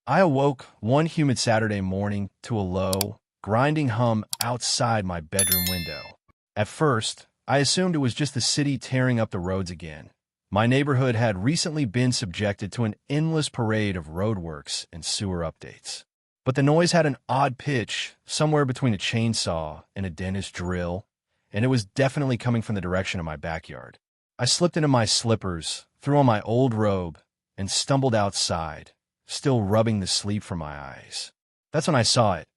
I awoke one humid Saturday morning to a low, grinding hum outside my bedroom window. At first, I assumed it was just the city tearing up the roads again. My neighborhood had recently been subjected to an endless parade of roadworks and sewer updates. But the noise had an odd pitch, somewhere between a chainsaw and a dentist drill, and it was definitely coming from the direction of my backyard. I slipped into my slippers, threw on my old robe, and stumbled outside, still rubbing the sleep from my eyes. That's when I saw it.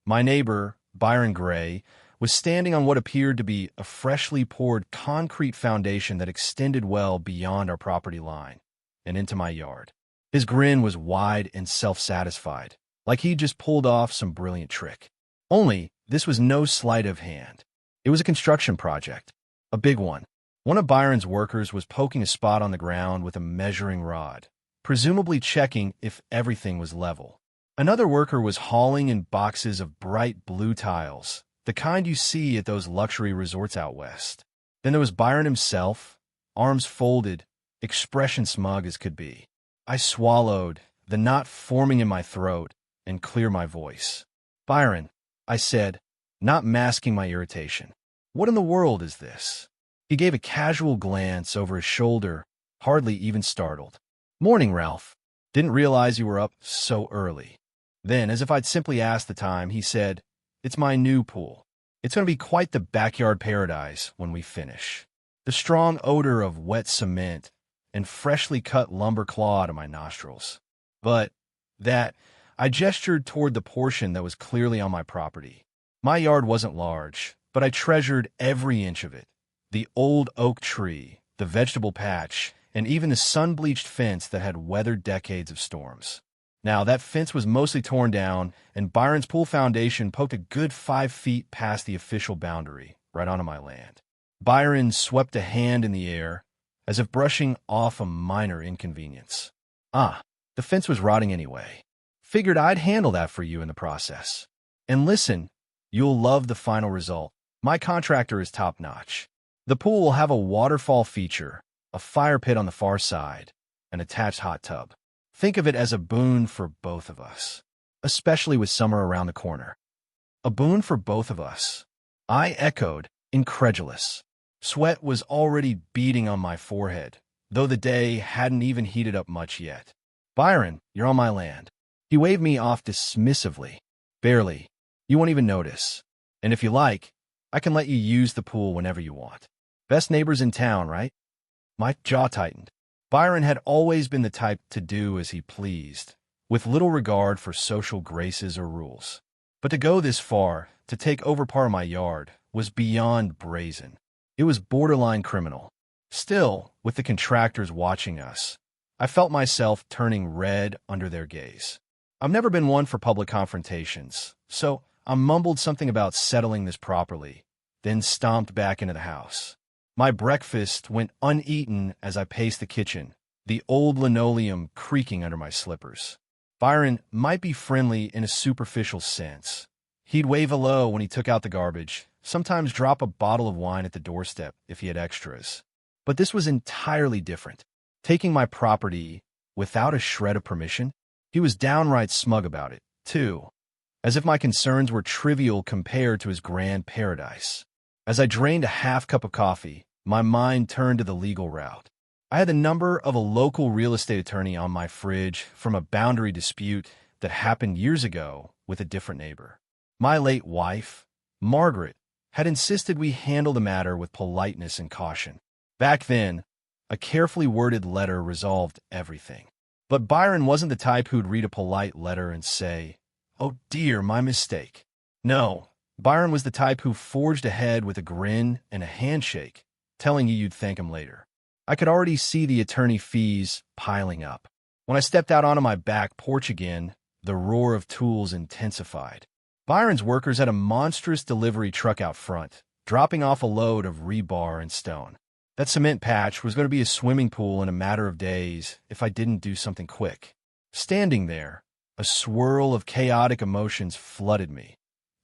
My neighbor, Byron Gray, was standing on what appeared to be a freshly poured concrete foundation that extended well beyond our property line and into my yard. His grin was wide and self-satisfied, like he'd just pulled off some brilliant trick. Only, this was no sleight of hand. It was a construction project, a big one. One of Byron's workers was poking a spot on the ground with a measuring rod, presumably checking if everything was level. Another worker was hauling in boxes of bright blue tiles, the kind you see at those luxury resorts out west. Then there was Byron himself, arms folded, expression smug as could be. I swallowed, the knot forming in my throat, and cleared my voice. "Byron," I said, not masking my irritation. "What in the world is this?" He gave a casual glance over his shoulder, hardly even startled. "Morning, Ralph. Didn't realize you were up so early." Then, as if I'd simply asked the time, he said, "It's my new pool. It's going to be quite the backyard paradise when we finish." The strong odor of wet cement and freshly cut lumber clawed at my nostrils. I gestured toward the portion that was clearly on my property. My yard wasn't large, but I treasured every inch of it. The old oak tree, the vegetable patch, and even the sun-bleached fence that had weathered decades of storms. Now, that fence was mostly torn down, and Byron's pool foundation poked a good 5 feet past the official boundary, right onto my land. Byron swept a hand in the air, as if brushing off a minor inconvenience. "Ah, the fence was rotting anyway. Figured I'd handle that for you in the process. And listen, you'll love the final result. My contractor is top-notch. The pool will have a waterfall feature, a fire pit on the far side, an attached hot tub. Think of it as a boon for both of us, especially with summer around the corner." "A boon for both of us," I echoed, incredulous. Sweat was already beading on my forehead, though the day hadn't even heated up much yet. "Byron, you're on my land." He waved me off dismissively. "Barely. You won't even notice. And if you like, I can let you use the pool whenever you want. Best neighbors in town, right?" My jaw tightened. Byron had always been the type to do as he pleased, with little regard for social graces or rules. But to go this far, to take over part of my yard, was beyond brazen. It was borderline criminal. Still, with the contractors watching us, I felt myself turning red under their gaze. I've never been one for public confrontations, so I mumbled something about settling this properly, then stomped back into the house. My breakfast went uneaten as I paced the kitchen, the old linoleum creaking under my slippers. Byron might be friendly in a superficial sense. He'd wave hello when he took out the garbage, sometimes drop a bottle of wine at the doorstep if he had extras. But this was entirely different. Taking my property without a shred of permission, he was downright smug about it, too, as if my concerns were trivial compared to his grand paradise. As I drained a half cup of coffee, my mind turned to the legal route. I had the number of a local real estate attorney on my fridge from a boundary dispute that happened years ago with a different neighbor. My late wife, Margaret, had insisted we handle the matter with politeness and caution. Back then, a carefully worded letter resolved everything. But Byron wasn't the type who'd read a polite letter and say, "Oh dear, my mistake." No, Byron was the type who forged ahead with a grin and a handshake, telling you you'd thank him later. I could already see the attorney fees piling up. When I stepped out onto my back porch again, the roar of tools intensified. Byron's workers had a monstrous delivery truck out front, dropping off a load of rebar and stone. That cement patch was going to be a swimming pool in a matter of days if I didn't do something quick. Standing there, a swirl of chaotic emotions flooded me.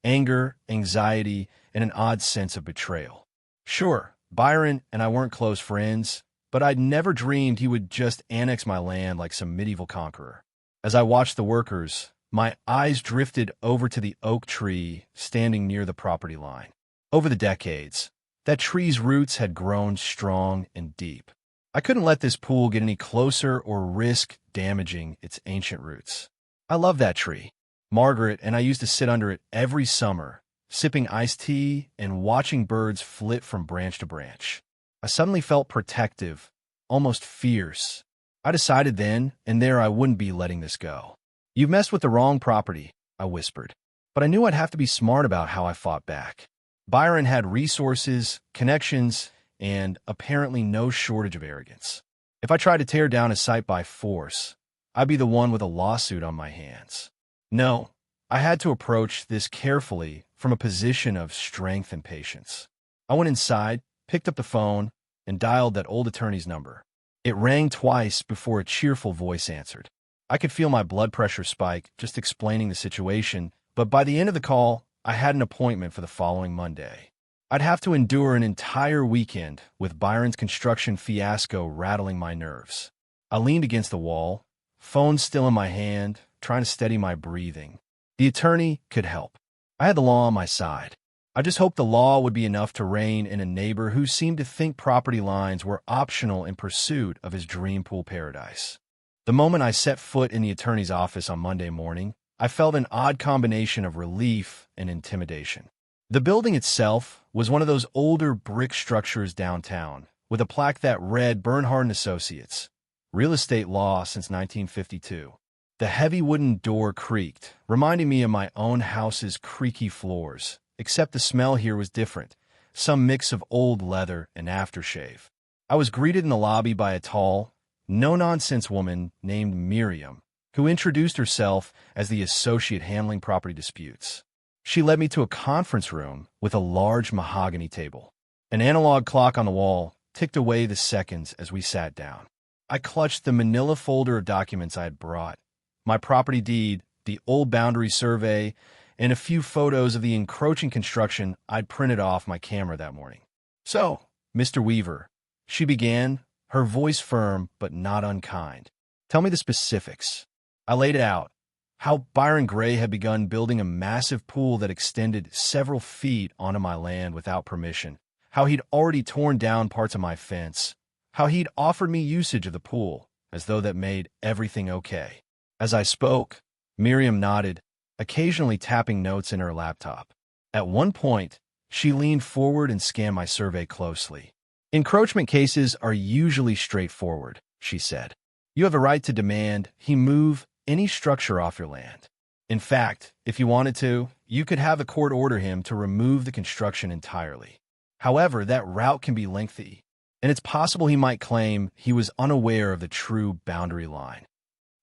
Anger, anxiety, and an odd sense of betrayal. Sure, Byron and I weren't close friends, but I'd never dreamed he would just annex my land like some medieval conqueror. As I watched the workers, my eyes drifted over to the oak tree standing near the property line. Over the decades, that tree's roots had grown strong and deep. I couldn't let this pool get any closer or risk damaging its ancient roots. I love that tree. Margaret and I used to sit under it every summer, sipping iced tea and watching birds flit from branch to branch. I suddenly felt protective, almost fierce. I decided then and there I wouldn't be letting this go. "You've messed with the wrong property," I whispered. But I knew I'd have to be smart about how I fought back. Byron had resources, connections, and apparently no shortage of arrogance. If I tried to tear down his site by force, I'd be the one with a lawsuit on my hands. No, I had to approach this carefully from a position of strength and patience. I went inside, picked up the phone, and dialed that old attorney's number. It rang twice before a cheerful voice answered. I could feel my blood pressure spike just explaining the situation, but by the end of the call, I had an appointment for the following Monday. I'd have to endure an entire weekend with Byron's construction fiasco rattling my nerves. I leaned against the wall, phone still in my hand, trying to steady my breathing. The attorney could help. I had the law on my side. I just hoped the law would be enough to rein in a neighbor who seemed to think property lines were optional in pursuit of his dream pool paradise. The moment I set foot in the attorney's office on Monday morning, I felt an odd combination of relief and intimidation. The building itself was one of those older brick structures downtown, with a plaque that read Bernhard & Associates, real estate law since 1952. The heavy wooden door creaked, reminding me of my own house's creaky floors, except the smell here was different, some mix of old leather and aftershave. I was greeted in the lobby by a tall, no-nonsense woman named Miriam, who introduced herself as the associate handling property disputes. She led me to a conference room with a large mahogany table. An analog clock on the wall ticked away the seconds as we sat down. I clutched the manila folder of documents I had brought, my property deed, the old boundary survey, and a few photos of the encroaching construction I'd printed off my camera that morning. "So, Mr. Weaver," she began, her voice firm but not unkind. "Tell me the specifics." I laid it out. How Byron Gray had begun building a massive pool that extended several feet onto my land without permission. How he'd already torn down parts of my fence. How he'd offered me usage of the pool, as though that made everything okay. As I spoke, Miriam nodded, occasionally tapping notes in her laptop. At one point, she leaned forward and scanned my survey closely. "Encroachment cases are usually straightforward," she said. "You have a right to demand he move any structure off your land. In fact, if you wanted to, you could have the court order him to remove the construction entirely. However, that route can be lengthy, and it's possible he might claim he was unaware of the true boundary line."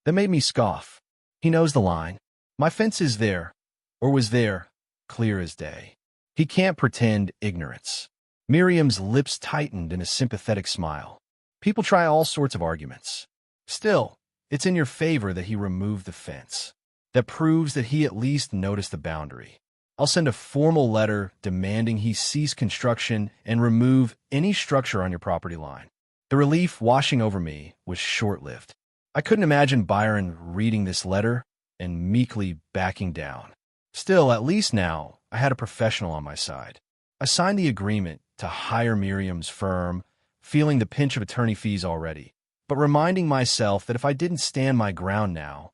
That made me scoff. He knows the line. My fence is there, or was there, clear as day. He can't pretend ignorance. Miriam's lips tightened in a sympathetic smile. "People try all sorts of arguments. Still, it's in your favor that he removed the fence. That proves that he at least noticed the boundary. I'll send a formal letter demanding he cease construction and remove any structure on your property line." The relief washing over me was short-lived. I couldn't imagine Byron reading this letter and meekly backing down. Still, at least now, I had a professional on my side. I signed the agreement to hire Miriam's firm, feeling the pinch of attorney fees already, but reminding myself that if I didn't stand my ground now,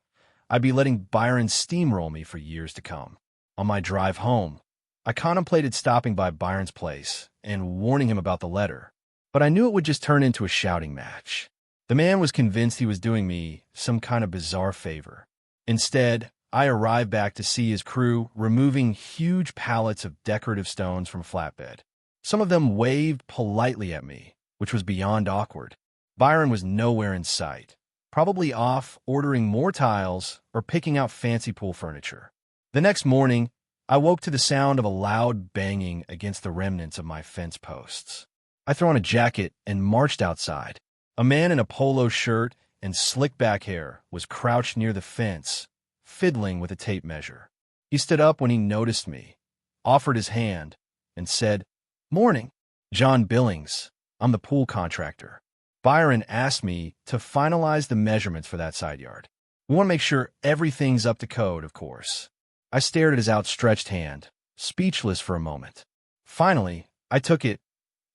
I'd be letting Byron steamroll me for years to come. On my drive home, I contemplated stopping by Byron's place and warning him about the letter, but I knew it would just turn into a shouting match. The man was convinced he was doing me some kind of bizarre favor. Instead, I arrived back to see his crew removing huge pallets of decorative stones from a flatbed. Some of them waved politely at me, which was beyond awkward. Byron was nowhere in sight, probably off ordering more tiles or picking out fancy pool furniture. The next morning, I woke to the sound of a loud banging against the remnants of my fence posts. I threw on a jacket and marched outside. A man in a polo shirt and slick back hair was crouched near the fence, fiddling with a tape measure. He stood up when he noticed me, offered his hand, and said, "Morning, John Billings. I'm the pool contractor. Byron asked me to finalize the measurements for that side yard." We want to make sure everything's up to code, of course. I stared at his outstretched hand, speechless for a moment. Finally, I took it,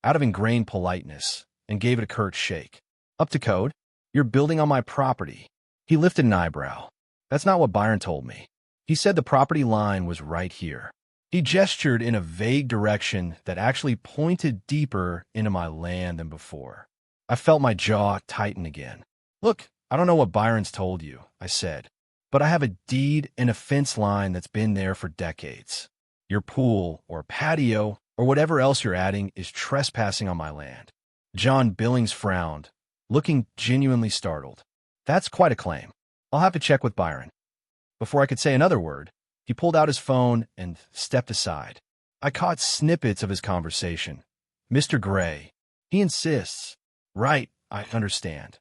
out of ingrained politeness, and gave it a curt shake. Up to code? You're building on my property. He lifted an eyebrow. That's not what Byron told me. He said the property line was right here. He gestured in a vague direction that actually pointed deeper into my land than before. I felt my jaw tighten again. Look, I don't know what Byron's told you, I said, but I have a deed and a fence line that's been there for decades. Your pool or patio or whatever else you're adding is trespassing on my land. John Billings frowned, looking genuinely startled. That's quite a claim. I'll have to check with Byron. Before I could say another word, he pulled out his phone and stepped aside. I caught snippets of his conversation. Mr. Gray. He insists. Right, I understand.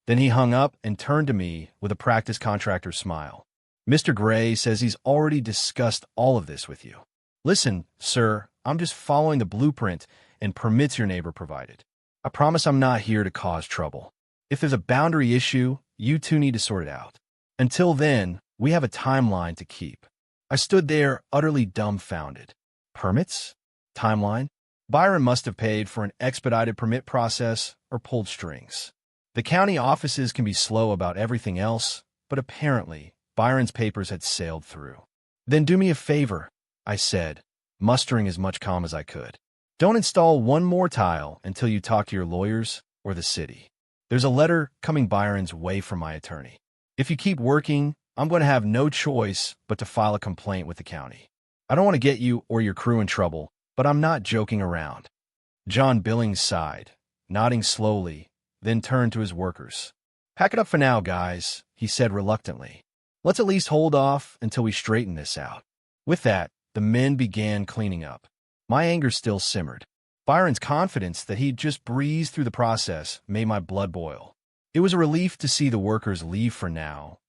Then he hung up and turned to me with a practice contractor smile. Mr. Gray says he's already discussed all of this with you. Listen, sir, I'm just following the blueprint and permits your neighbor provided. I promise I'm not here to cause trouble. If there's a boundary issue, you two need to sort it out. Until then, we have a timeline to keep. I stood there utterly dumbfounded. Permits? Timeline? Byron must have paid for an expedited permit process or pulled strings. The county offices can be slow about everything else, but apparently, Byron's papers had sailed through. Then do me a favor, I said, mustering as much calm as I could. Don't install one more tile until you talk to your lawyers or the city. There's a letter coming Byron's way from my attorney. If you keep working, I'm going to have no choice but to file a complaint with the county. I don't want to get you or your crew in trouble, but I'm not joking around. John Billings sighed, nodding slowly, then turned to his workers. Pack it up for now, guys, he said reluctantly. Let's at least hold off until we straighten this out. With that, the men began cleaning up. My anger still simmered. Byron's confidence that he'd just breezed through the process made my blood boil. It was a relief to see the workers leave for now,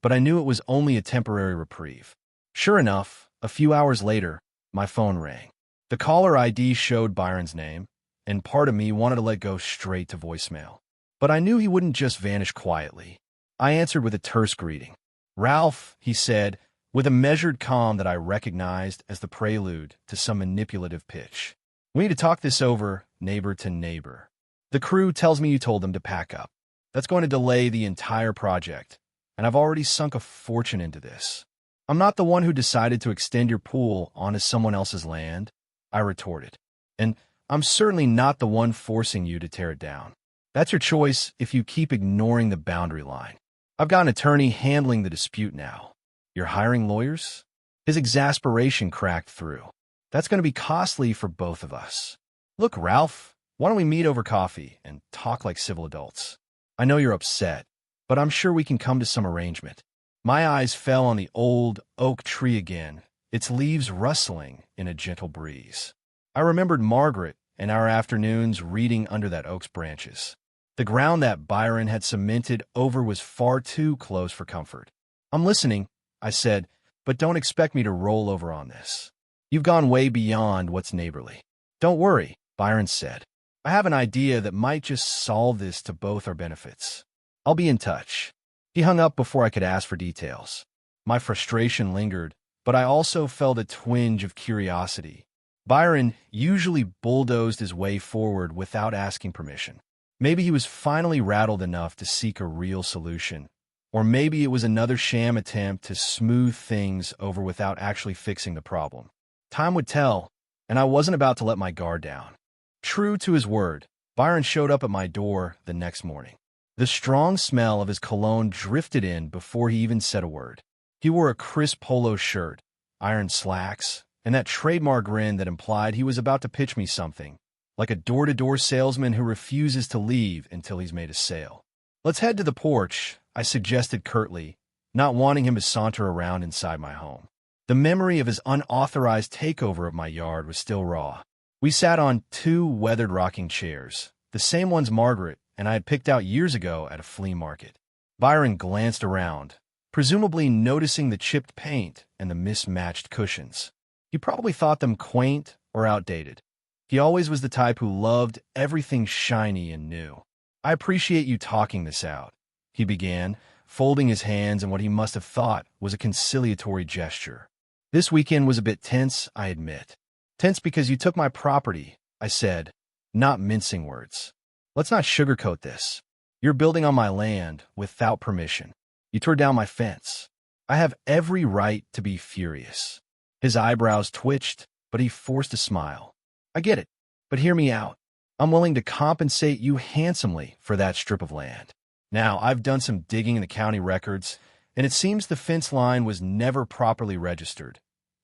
but I knew it was only a temporary reprieve. Sure enough, a few hours later, my phone rang. The caller ID showed Byron's name, and part of me wanted to let go straight to voicemail. But I knew he wouldn't just vanish quietly. I answered with a terse greeting. Ralph, he said, with a measured calm that I recognized as the prelude to some manipulative pitch. We need to talk this over, neighbor to neighbor. The crew tells me you told them to pack up. That's going to delay the entire project, and I've already sunk a fortune into this. I'm not the one who decided to extend your pool onto someone else's land, I retorted. And I'm certainly not the one forcing you to tear it down. That's your choice if you keep ignoring the boundary line. I've got an attorney handling the dispute now. You're hiring lawyers? His exasperation cracked through. That's going to be costly for both of us. Look, Ralph, why don't we meet over coffee and talk like civil adults? I know you're upset, but I'm sure we can come to some arrangement. My eyes fell on the old oak tree again, its leaves rustling in a gentle breeze. I remembered Margaret and our afternoons reading under that oak's branches. The ground that Byron had cemented over was far too close for comfort. I'm listening, I said, but don't expect me to roll over on this. You've gone way beyond what's neighborly. Don't worry, Byron said. I have an idea that might just solve this to both our benefits. I'll be in touch. He hung up before I could ask for details. My frustration lingered, but I also felt a twinge of curiosity. Byron usually bulldozed his way forward without asking permission. Maybe he was finally rattled enough to seek a real solution. Or maybe it was another sham attempt to smooth things over without actually fixing the problem. Time would tell, and I wasn't about to let my guard down. True to his word, Byron showed up at my door the next morning. The strong smell of his cologne drifted in before he even said a word. He wore a crisp polo shirt, iron slacks, and that trademark grin that implied he was about to pitch me something, like a door-to-door salesman who refuses to leave until he's made a sale. Let's head to the porch, I suggested curtly, not wanting him to saunter around inside my home. The memory of his unauthorized takeover of my yard was still raw. We sat on two weathered rocking chairs, the same ones Margaret and I had picked out years ago at a flea market. Byron glanced around, presumably noticing the chipped paint and the mismatched cushions. He probably thought them quaint or outdated. He always was the type who loved everything shiny and new. I appreciate you talking this out, he began, folding his hands in what he must have thought was a conciliatory gesture. This weekend was a bit tense, I admit. Tense because you took my property, I said, not mincing words. Let's not sugarcoat this. You're building on my land without permission. You tore down my fence. I have every right to be furious. His eyebrows twitched, but he forced a smile. I get it, but hear me out. I'm willing to compensate you handsomely for that strip of land. Now, I've done some digging in the county records, and it seems the fence line was never properly registered,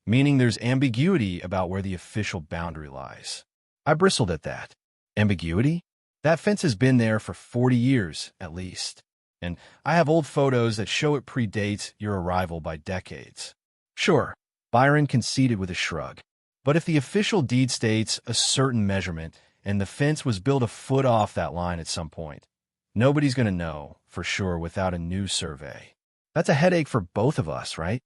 meaning there's ambiguity about where the official boundary lies. I bristled at that. Ambiguity? That fence has been there for 40 years, at least. And I have old photos that show it predates your arrival by decades. Sure, Byron conceded with a shrug. But if the official deed states a certain measurement and the fence was built a foot off that line at some point, nobody's going to know for sure without a new survey. That's a headache for both of us, right?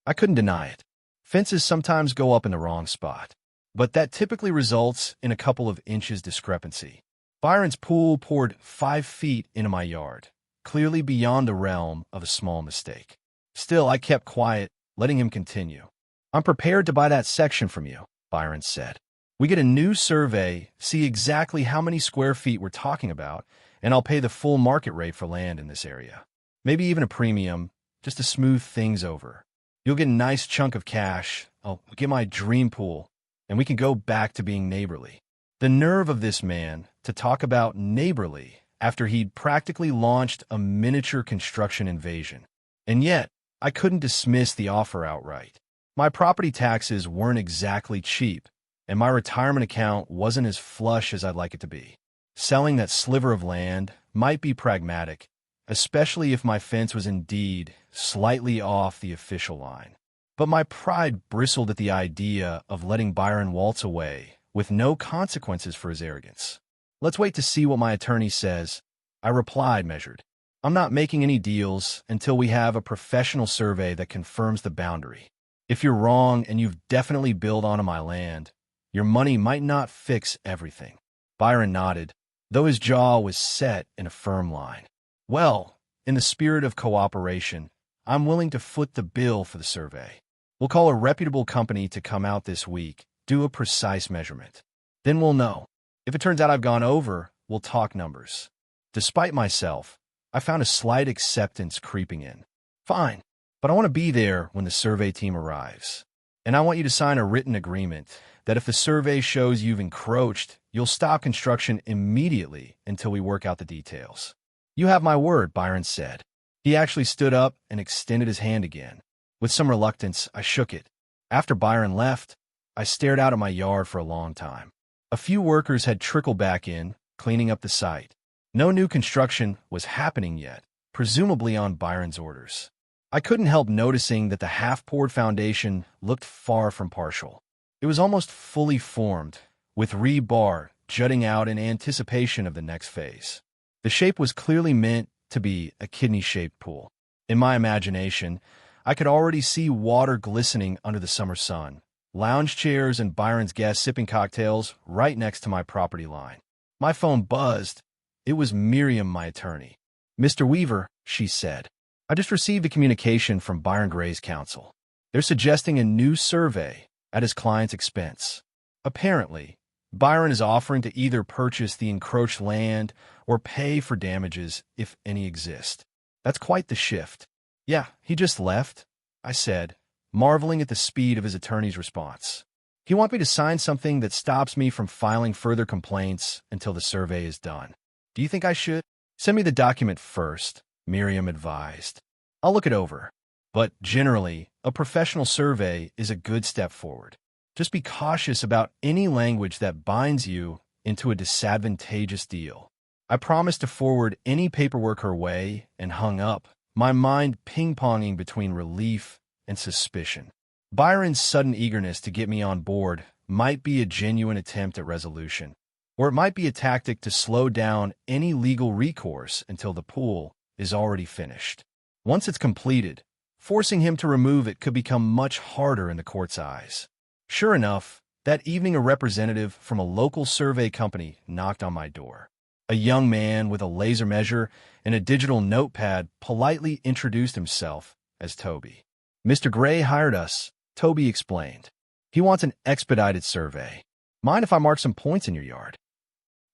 I couldn't deny it. Fences sometimes go up in the wrong spot, but that typically results in a couple of inches discrepancy. Byron's pool poured 5 feet into my yard, clearly beyond the realm of a small mistake. Still, I kept quiet, letting him continue. I'm prepared to buy that section from you, Byron said. We get a new survey, see exactly how many square feet we're talking about, and I'll pay the full market rate for land in this area. Maybe even a premium, just to smooth things over. You'll get a nice chunk of cash, I'll get my dream pool, and we can go back to being neighborly. The nerve of this man to talk about neighborly after he'd practically launched a miniature construction invasion. And yet, I couldn't dismiss the offer outright. My property taxes weren't exactly cheap, and my retirement account wasn't as flush as I'd like it to be. Selling that sliver of land might be pragmatic, especially if my fence was indeed slightly off the official line. But my pride bristled at the idea of letting Byron waltz away with no consequences for his arrogance. Let's wait to see what my attorney says, I replied, measured. I'm not making any deals until we have a professional survey that confirms the boundary. If you're wrong and you've definitely built onto my land, your money might not fix everything. Byron nodded, though his jaw was set in a firm line. Well, in the spirit of cooperation, I'm willing to foot the bill for the survey. We'll call a reputable company to come out this week, do a precise measurement. Then we'll know. If it turns out I've gone over, we'll talk numbers. Despite myself, I found a slight acceptance creeping in. Fine, but I want to be there when the survey team arrives. And I want you to sign a written agreement that if the survey shows you've encroached, you'll stop construction immediately until we work out the details. You have my word, Byron said. He actually stood up and extended his hand again. With some reluctance, I shook it. After Byron left, I stared out at my yard for a long time. A few workers had trickled back in, cleaning up the site. No new construction was happening yet, presumably on Byron's orders. I couldn't help noticing that the half-poured foundation looked far from partial. It was almost fully formed, with rebar jutting out in anticipation of the next phase. The shape was clearly meant to be a kidney-shaped pool. In my imagination, I could already see water glistening under the summer sun, lounge chairs and Byron's guests sipping cocktails right next to my property line. My phone buzzed. It was Miriam, my attorney. Mr. Weaver, she said. I just received a communication from Byron Gray's counsel. They're suggesting a new survey at his client's expense. Apparently, Byron is offering to either purchase the encroached land or pay for damages if any exist. That's quite the shift. Yeah, he just left, I said, marveling at the speed of his attorney's response. He wants me to sign something that stops me from filing further complaints until the survey is done. Do you think I should? Send me the document first, Miriam advised. I'll look it over. But generally, a professional survey is a good step forward. Just be cautious about any language that binds you into a disadvantageous deal. I promised to forward any paperwork her way and hung up, my mind ping-ponging between relief and suspicion. Byron's sudden eagerness to get me on board might be a genuine attempt at resolution, or it might be a tactic to slow down any legal recourse until the pool is already finished. Once it's completed, forcing him to remove it could become much harder in the court's eyes. Sure enough, that evening a representative from a local survey company knocked on my door. A young man with a laser measure and a digital notepad politely introduced himself as Toby. "Mr. Gray hired us," Toby explained. "He wants an expedited survey. Mind if I mark some points in your yard?"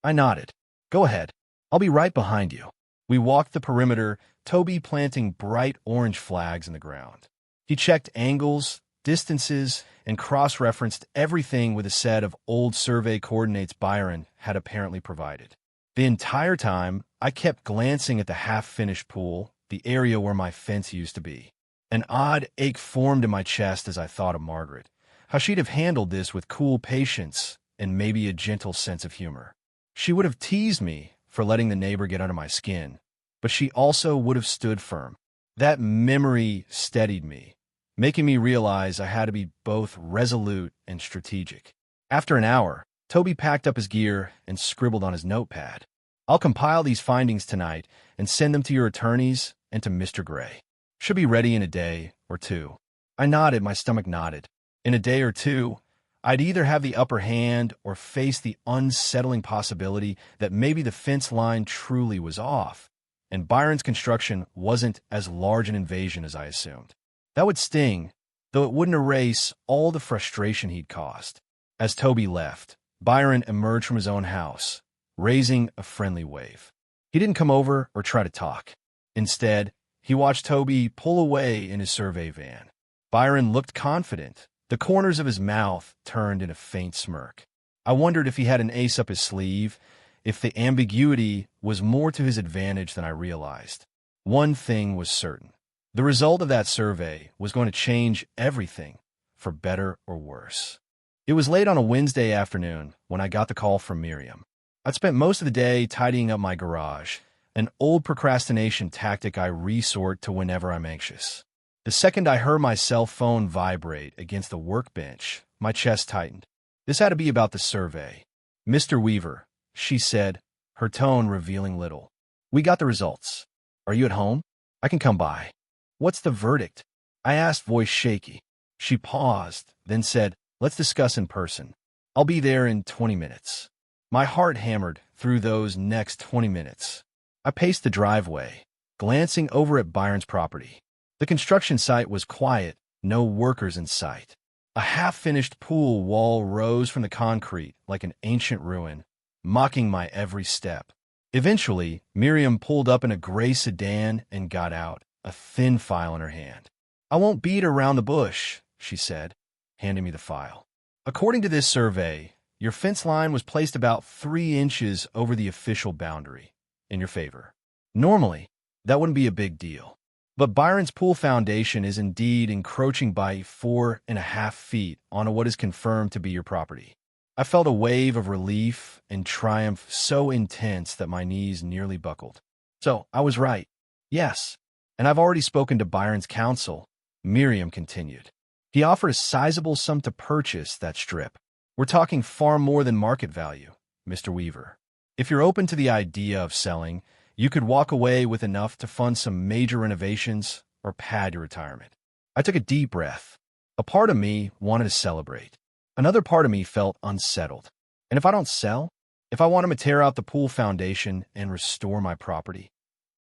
I nodded. "Go ahead. I'll be right behind you." We walked the perimeter, Toby planting bright orange flags in the ground. He checked angles, distances, and cross-referenced everything with a set of old survey coordinates Byron had apparently provided. The entire time, I kept glancing at the half-finished pool, the area where my fence used to be. An odd ache formed in my chest as I thought of Margaret, how she'd have handled this with cool patience and maybe a gentle sense of humor. She would have teased me for letting the neighbor get under my skin, but she also would have stood firm. That memory steadied me, making me realize I had to be both resolute and strategic. After an hour, Toby packed up his gear and scribbled on his notepad. "I'll compile these findings tonight and send them to your attorneys and to Mr. Gray. Should be ready in a day or two." I nodded, my stomach knotted. In a day or two, I'd either have the upper hand or face the unsettling possibility that maybe the fence line truly was off, and Byron's construction wasn't as large an invasion as I assumed. That would sting, though it wouldn't erase all the frustration he'd caused. As Toby left, Byron emerged from his own house, raising a friendly wave. He didn't come over or try to talk. Instead, he watched Toby pull away in his survey van. Byron looked confident, the corners of his mouth turned in a faint smirk. I wondered if he had an ace up his sleeve, if the ambiguity was more to his advantage than I realized. One thing was certain. The result of that survey was going to change everything, for better or worse. It was late on a Wednesday afternoon when I got the call from Miriam. I'd spent most of the day tidying up my garage, an old procrastination tactic I resort to whenever I'm anxious. The second I heard my cell phone vibrate against the workbench, my chest tightened. This had to be about the survey. "Mr. Weaver," she said, her tone revealing little. "We got the results. Are you at home? I can come by." "What's the verdict?" I asked, voice shaky. She paused, then said, "Let's discuss in person. I'll be there in 20 minutes. My heart hammered through those next 20 minutes. I paced the driveway, glancing over at Byron's property. The construction site was quiet, no workers in sight. A half-finished pool wall rose from the concrete like an ancient ruin, mocking my every step. Eventually, Miriam pulled up in a gray sedan and got out, a thin file in her hand. "I won't beat around the bush," she said, handing me the file. "According to this survey, your fence line was placed about 3 inches over the official boundary, in your favor. Normally, that wouldn't be a big deal. But Byron's pool foundation is indeed encroaching by 4.5 feet onto what is confirmed to be your property." I felt a wave of relief and triumph so intense that my knees nearly buckled. "So, I was right." "Yes, and I've already spoken to Byron's counsel," Miriam continued. "He offered a sizable sum to purchase that strip. We're talking far more than market value, Mr. Weaver. If you're open to the idea of selling, you could walk away with enough to fund some major renovations or pad your retirement." I took a deep breath. A part of me wanted to celebrate. Another part of me felt unsettled. And if I don't sell? If I want him to tear out the pool foundation and restore my property?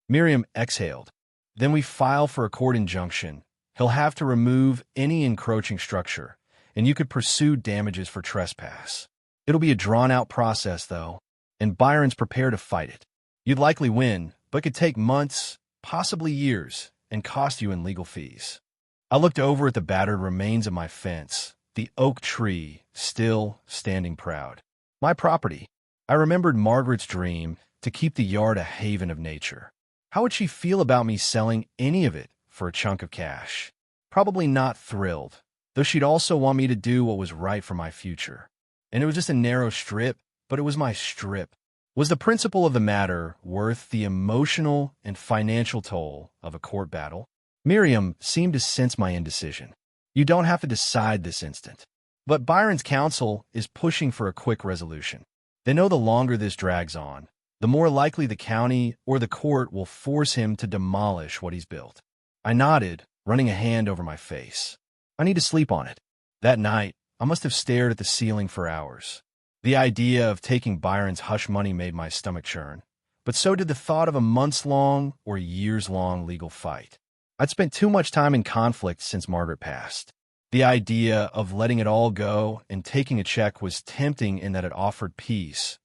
Miriam exhaled. "Then we file for a court injunction. He'll have to remove any encroaching structure, and you could pursue damages for trespass. It'll be a drawn-out process, though, and Byron's prepared to fight it. You'd likely win, but could take months, possibly years, and cost you in legal fees." I looked over at the battered remains of my fence, the oak tree still standing proud. My property. I remembered Margaret's dream to keep the yard a haven of nature. How would she feel about me selling any of it for a chunk of cash? Probably not thrilled, though she'd also want me to do what was right for my future. And it was just a narrow strip, but it was my strip. Was the principle of the matter worth the emotional and financial toll of a court battle? Miriam seemed to sense my indecision. "You don't have to decide this instant. But Byron's counsel is pushing for a quick resolution. They know the longer this drags on, the more likely the county or the court will force him to demolish what he's built." I nodded, running a hand over my face. "I need to sleep on it." That night, I must have stared at the ceiling for hours. The idea of taking Byron's hush money made my stomach churn, but so did the thought of a months-long or years-long legal fight. I'd spent too much time in conflict since Margaret passed. The idea of letting it all go and taking a check was tempting in that it offered peace,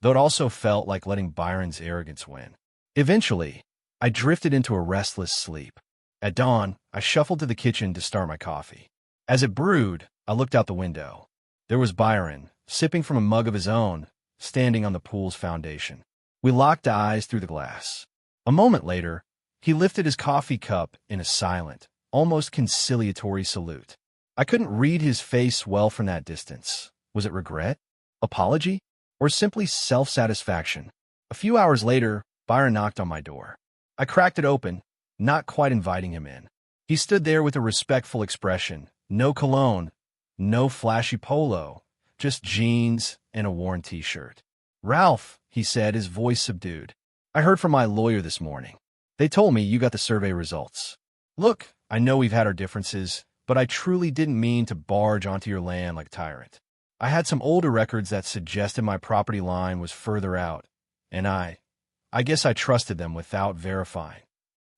though it also felt like letting Byron's arrogance win. Eventually, I drifted into a restless sleep. At dawn, I shuffled to the kitchen to start my coffee. As it brewed, I looked out the window. There was Byron, sipping from a mug of his own, standing on the pool's foundation. We locked eyes through the glass. A moment later, he lifted his coffee cup in a silent, almost conciliatory salute. I couldn't read his face well from that distance. Was it regret, apology, or simply self-satisfaction? A few hours later, Byron knocked on my door. I cracked it open, not quite inviting him in. He stood there with a respectful expression. No cologne, no flashy polo, just jeans and a worn t-shirt. "Ralph," he said, his voice subdued. "I heard from my lawyer this morning. They told me you got the survey results. Look, I know we've had our differences, but I truly didn't mean to barge onto your land like a tyrant. I had some older records that suggested my property line was further out, and I guess I trusted them without verifying."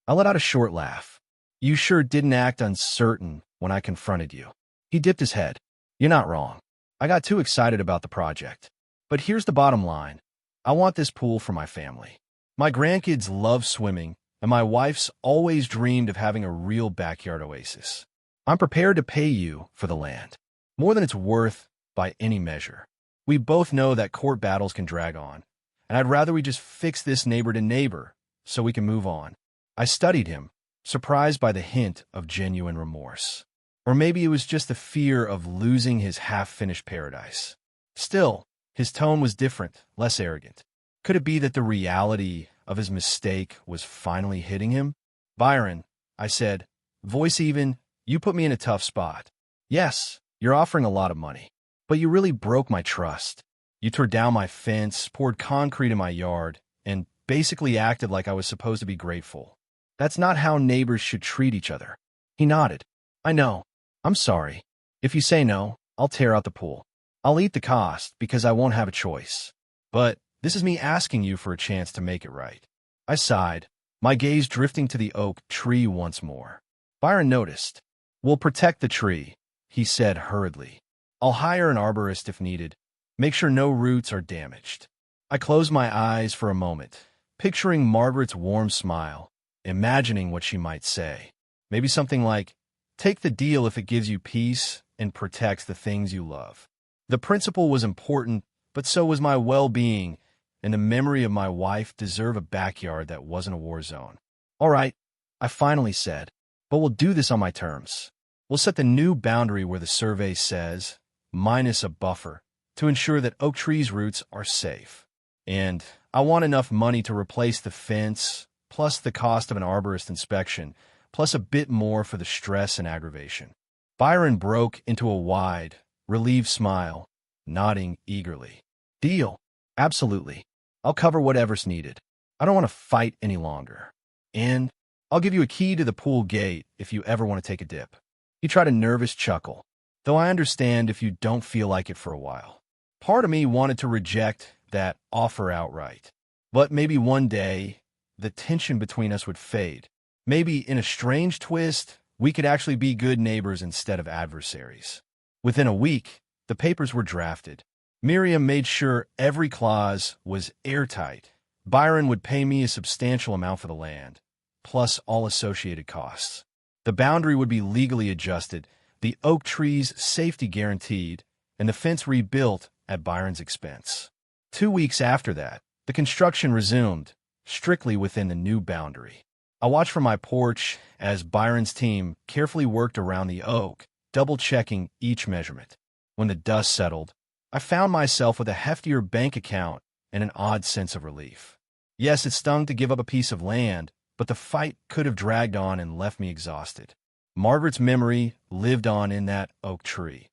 I let out a short laugh. "You sure didn't act uncertain when I confronted you." He dipped his head. "You're not wrong. I got too excited about the project. But here's the bottom line. I want this pool for my family. My grandkids love swimming, and my wife's always dreamed of having a real backyard oasis. I'm prepared to pay you for the land, more than it's worth by any measure. We both know that court battles can drag on, and I'd rather we just fix this neighbor to neighbor so we can move on." I studied him, surprised by the hint of genuine remorse. Or maybe it was just the fear of losing his half-finished paradise. Still, his tone was different, less arrogant. Could it be that the reality of his mistake was finally hitting him? "Byron," I said, voice even, "you put me in a tough spot. Yes, you're offering a lot of money, but you really broke my trust. You tore down my fence, poured concrete in my yard, and basically acted like I was supposed to be grateful. That's not how neighbors should treat each other." He nodded. "I know. I'm sorry. If you say no, I'll tear out the pool. I'll eat the cost because I won't have a choice. But this is me asking you for a chance to make it right." I sighed, my gaze drifting to the oak tree once more. Byron noticed. "We'll protect the tree," he said hurriedly. "I'll hire an arborist if needed. Make sure no roots are damaged." I closed my eyes for a moment, picturing Margaret's warm smile, imagining what she might say. Maybe something like, "Take the deal if it gives you peace and protects the things you love." The principle was important, but so was my well-being, and the memory of my wife deserved a backyard that wasn't a war zone. "All right," I finally said, "but we'll do this on my terms. We'll set the new boundary where the survey says, minus a buffer, to ensure that oak trees' roots are safe. And I want enough money to replace the fence, plus the cost of an arborist inspection, plus a bit more for the stress and aggravation." Byron broke into a wide, relieved smile, nodding eagerly. "Deal. Absolutely. I'll cover whatever's needed. I don't want to fight any longer. And I'll give you a key to the pool gate if you ever want to take a dip." He tried a nervous chuckle, though I understand if you don't feel like it for a while. Part of me wanted to reject that offer outright. But maybe one day, the tension between us would fade. Maybe, in a strange twist, we could actually be good neighbors instead of adversaries. Within a week, the papers were drafted. Miriam made sure every clause was airtight. Byron would pay me a substantial amount for the land, plus all associated costs. The boundary would be legally adjusted, the oak trees safety guaranteed, and the fence rebuilt at Byron's expense. 2 weeks after that, the construction resumed, strictly within the new boundary. I watched from my porch as Byron's team carefully worked around the oak, double-checking each measurement. When the dust settled, I found myself with a heftier bank account and an odd sense of relief. Yes, it stung to give up a piece of land, but the fight could have dragged on and left me exhausted. Margaret's memory lived on in that oak tree.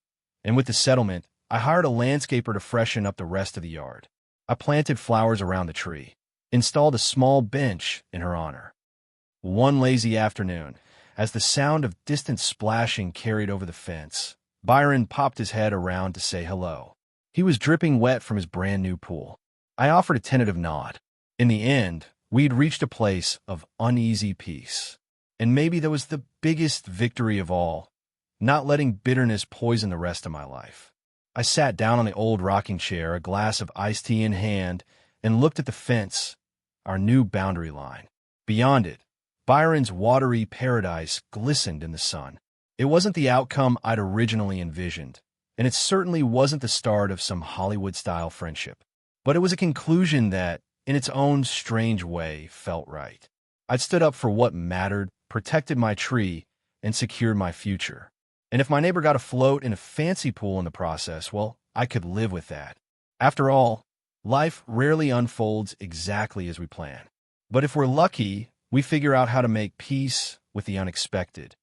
And with the settlement, I hired a landscaper to freshen up the rest of the yard. I planted flowers around the tree, installed a small bench in her honor. One lazy afternoon, as the sound of distant splashing carried over the fence, Byron popped his head around to say hello. He was dripping wet from his brand new pool. I offered a tentative nod. In the end, we'd reached a place of uneasy peace. And maybe that was the biggest victory of all, not letting bitterness poison the rest of my life. I sat down on the old rocking chair, a glass of iced tea in hand, and looked at the fence, our new boundary line. Beyond it, Byron's watery paradise glistened in the sun. It wasn't the outcome I'd originally envisioned, and it certainly wasn't the start of some Hollywood-style friendship. But it was a conclusion that, in its own strange way, felt right. I'd stood up for what mattered, protected my tree, and secured my future. And if my neighbor got a float in a fancy pool in the process, well, I could live with that. After all, life rarely unfolds exactly as we plan. But if we're lucky, we figure out how to make peace with the unexpected.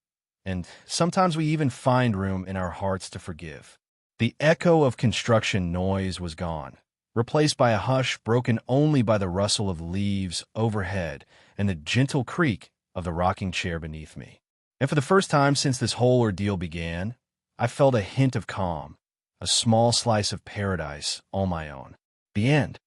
And sometimes we even find room in our hearts to forgive. The echo of construction noise was gone, replaced by a hush broken only by the rustle of leaves overhead and the gentle creak of the rocking chair beneath me. And for the first time since this whole ordeal began, I felt a hint of calm, a small slice of paradise all my own. The end.